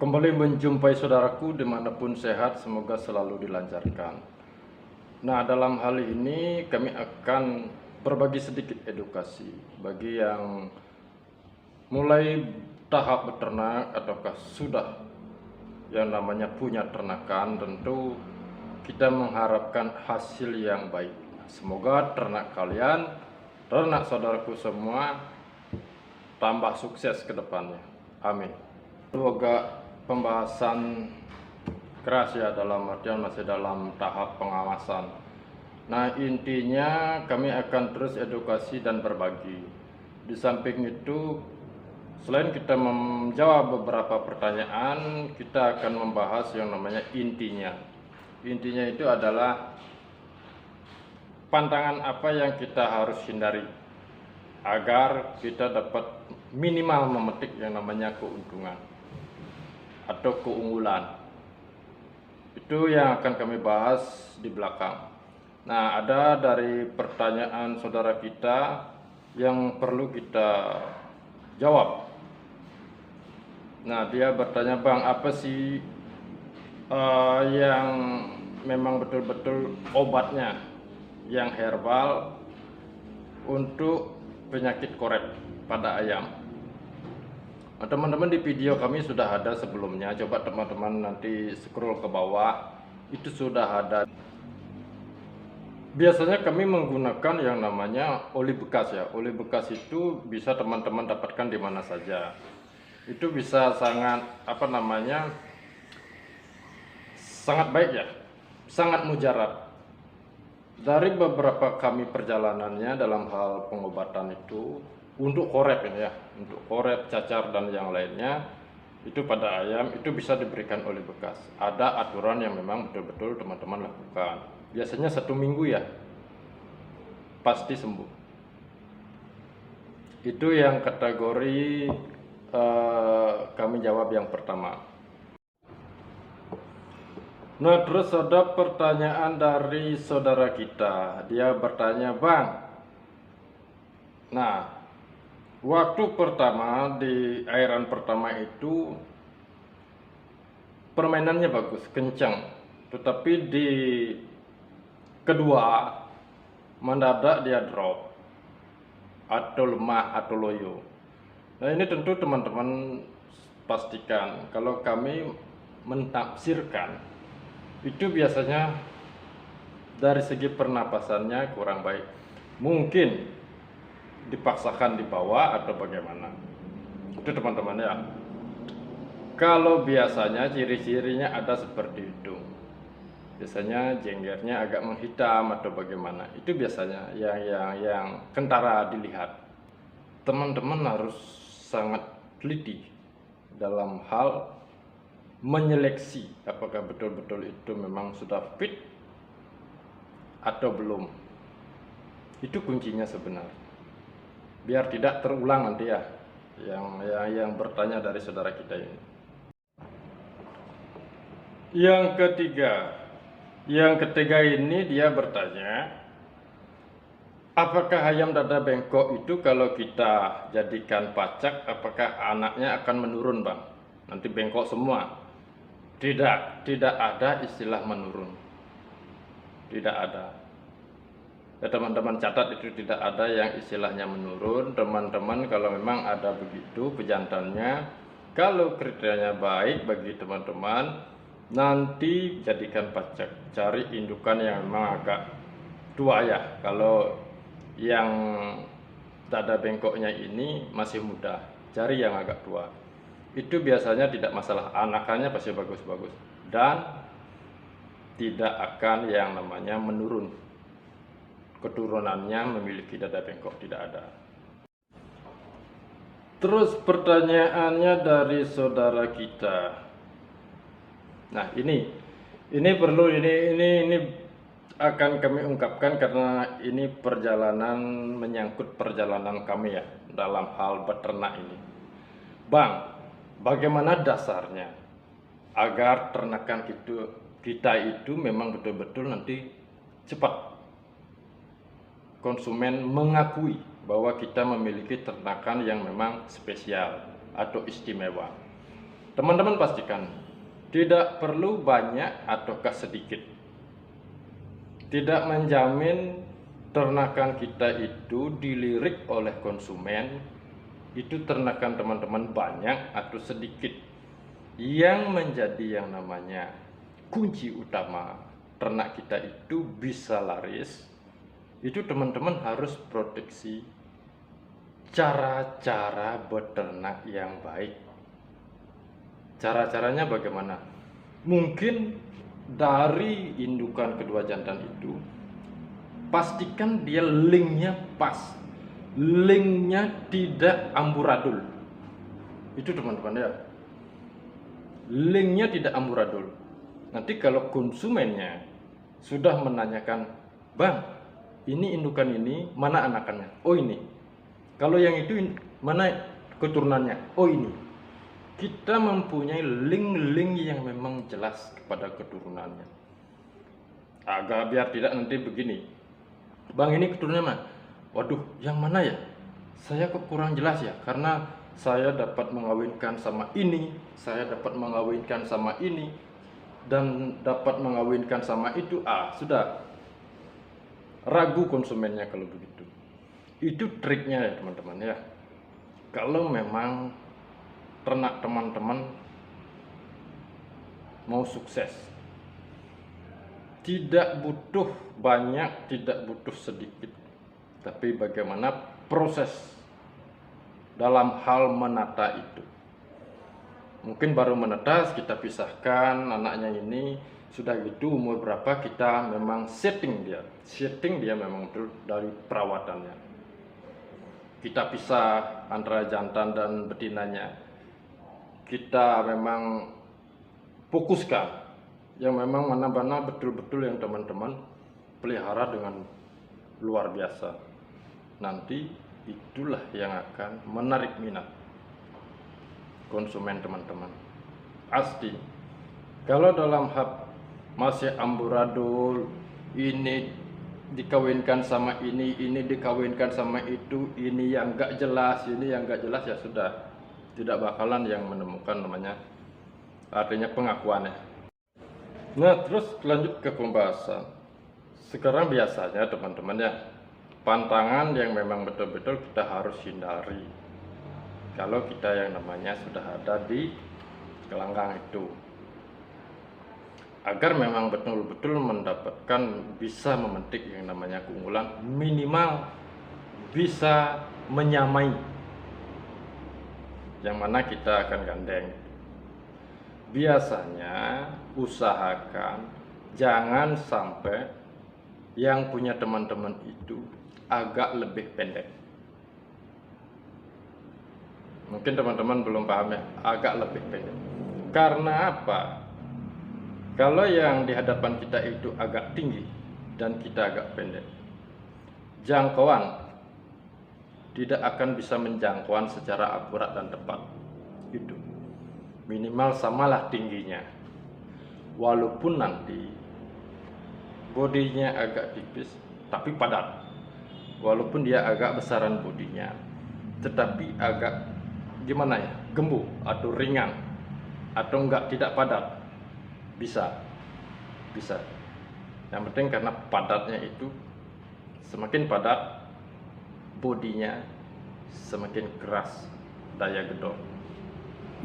Kembali menjumpai saudaraku dimanapun sehat, semoga selalu dilancarkan. Nah, dalam hal ini kami akan berbagi sedikit edukasi bagi yang mulai tahap beternak ataukah sudah yang namanya punya ternakan. Tentu kita mengharapkan hasil yang baik. Semoga ternak kalian, ternak saudaraku semua tambah sukses ke depannya. Amin. Semoga pembahasan keras ya, dalam artian masih dalam tahap pengawasan. Nah, intinya kami akan terus edukasi dan berbagi. Di samping itu, selain kita menjawab beberapa pertanyaan, kita akan membahas yang namanya intinya. Intinya itu adalah pantangan apa yang kita harus hindari agar kita dapat minimal memetik yang namanya keuntungan atau keunggulan. Itu yang akan kami bahas di belakang. Nah, ada dari pertanyaan saudara kita yang perlu kita jawab. Nah, dia bertanya, "Bang, apa sih yang memang betul-betul obatnya yang herbal untuk penyakit koret pada ayam?" Nah, teman-teman, di video kami sudah ada sebelumnya. Coba teman-teman nanti scroll ke bawah, itu sudah ada. Biasanya kami menggunakan yang namanya oli bekas ya. Oli bekas itu bisa teman-teman dapatkan di mana saja. Itu bisa sangat sangat baik ya, sangat mujarab. Dari beberapa kami perjalanannya dalam hal pengobatan itu untuk koret ini ya, untuk koret, cacar dan yang lainnya, itu pada ayam itu bisa diberikan oli bekas. Ada aturan yang memang betul-betul teman-teman lakukan. Biasanya 1 minggu ya, pasti sembuh. Itu yang kategori kami jawab yang pertama. Nah, terus ada pertanyaan dari saudara kita. Dia bertanya, "Bang, nah, waktu pertama di airan pertama itu permainannya bagus, kencang. Tetapi di kedua mendadak dia drop atau lemah atau loyo." Nah, ini tentu teman-teman pastikan kalau kami mentafsirkan itu biasanya dari segi pernapasannya kurang baik. Mungkin dipaksakan dibawa atau bagaimana. Itu teman-teman ya. Kalau biasanya ciri-cirinya ada seperti itu. Biasanya jenggernya agak menghitam atau bagaimana. Itu biasanya yang kentara dilihat. Teman-teman harus sangat teliti dalam hal menyeleksi apakah betul-betul itu memang sudah fit atau belum. Itu kuncinya sebenarnya. Biar tidak terulang nanti ya yang bertanya dari saudara kita ini. Yang ketiga ini dia bertanya, apakah ayam dada bengkok itu kalau kita jadikan pacak, apakah anaknya akan menurun, Bang? Nanti bengkok semua? Tidak ada istilah menurun. Tidak ada. Ya, teman-teman catat, itu tidak ada yang istilahnya menurun. Teman-teman kalau memang ada begitu pejantannya, kalau kriterianya baik bagi teman-teman, nanti jadikan pacak. Cari indukan yang memang agak tua ya. Kalau yang dada bengkoknya ini masih muda, cari yang agak tua. Itu biasanya tidak masalah, anakannya pasti bagus-bagus dan tidak akan yang namanya menurun. Keturunannya memiliki dada bengkok, tidak ada. Terus pertanyaannya dari saudara kita. Nah, ini akan kami ungkapkan karena ini menyangkut perjalanan kami ya dalam hal beternak ini. Bang, bagaimana dasarnya agar ternakan kita itu memang betul-betul nanti cepat konsumen mengakui bahwa kita memiliki ternakan yang memang spesial atau istimewa. Teman-teman pastikan tidak perlu banyak ataukah sedikit. Tidak menjamin ternakan kita itu dilirik oleh konsumen, itu ternakan teman-teman banyak atau sedikit. Yang menjadi yang namanya kunci utama ternak kita itu bisa laris, itu teman-teman harus proteksi cara-cara beternak yang baik. Cara-caranya bagaimana? Mungkin dari indukan kedua jantan itu, pastikan dia linknya pas, linknya tidak amburadul. Itu teman-teman ya, linknya tidak amburadul. Nanti kalau konsumennya sudah menanyakan, bang, ini indukan ini mana anakannya? Oh ini. Kalau yang itu mana keturunannya? Oh ini. Kita mempunyai link-link yang memang jelas kepada keturunannya. Agar biar tidak nanti begini, bang ini keturunannya mana? Waduh, yang mana ya? Saya kok kurang jelas ya, karena saya dapat mengawinkan sama ini, saya dapat mengawinkan sama ini, dan dapat mengawinkan sama itu. Sudah ragu konsumennya kalau begitu. Itu triknya ya teman-teman ya. Kalau memang ternak teman-teman mau sukses, tidak butuh banyak, tidak butuh sedikit, tapi bagaimana proses dalam hal menata itu. Mungkin baru menetas kita pisahkan anaknya ini, sudah gitu umur berapa kita memang setting dia memang betul dari perawatannya. Kita pisah antara jantan dan betinanya. Kita memang fokuskan yang memang mana-mana betul-betul yang teman-teman pelihara dengan luar biasa. Nanti itulah yang akan menarik minat konsumen teman-teman. Pasti kalau dalam hal masih amburadul, ini dikawinkan sama ini dikawinkan sama itu, ini yang enggak jelas, ini yang enggak jelas, ya sudah, tidak bakalan yang menemukan namanya artinya pengakuannya. Nah, terus lanjut ke pembahasan. Sekarang biasanya teman-teman ya, pantangan yang memang betul-betul kita harus hindari kalau kita yang namanya sudah ada di gelanggang itu, agar memang betul-betul mendapatkan, bisa memetik yang namanya keunggulan, minimal bisa menyamai yang mana kita akan gandeng. Biasanya usahakan jangan sampai yang punya teman-teman itu agak lebih pendek. Mungkin teman-teman belum paham ya, agak lebih pendek. Karena apa? Kalau yang di hadapan kita itu agak tinggi dan kita agak pendek, jangkauan tidak akan bisa menjangkauan secara akurat dan tepat. Itu minimal samalah tingginya, walaupun nanti bodinya agak tipis tapi padat. Walaupun dia agak besaran bodinya, tetapi agak gimana ya, gembul atau ringan, atau enggak tidak padat, bisa. Yang penting karena padatnya itu, semakin padat bodinya semakin keras daya gedor.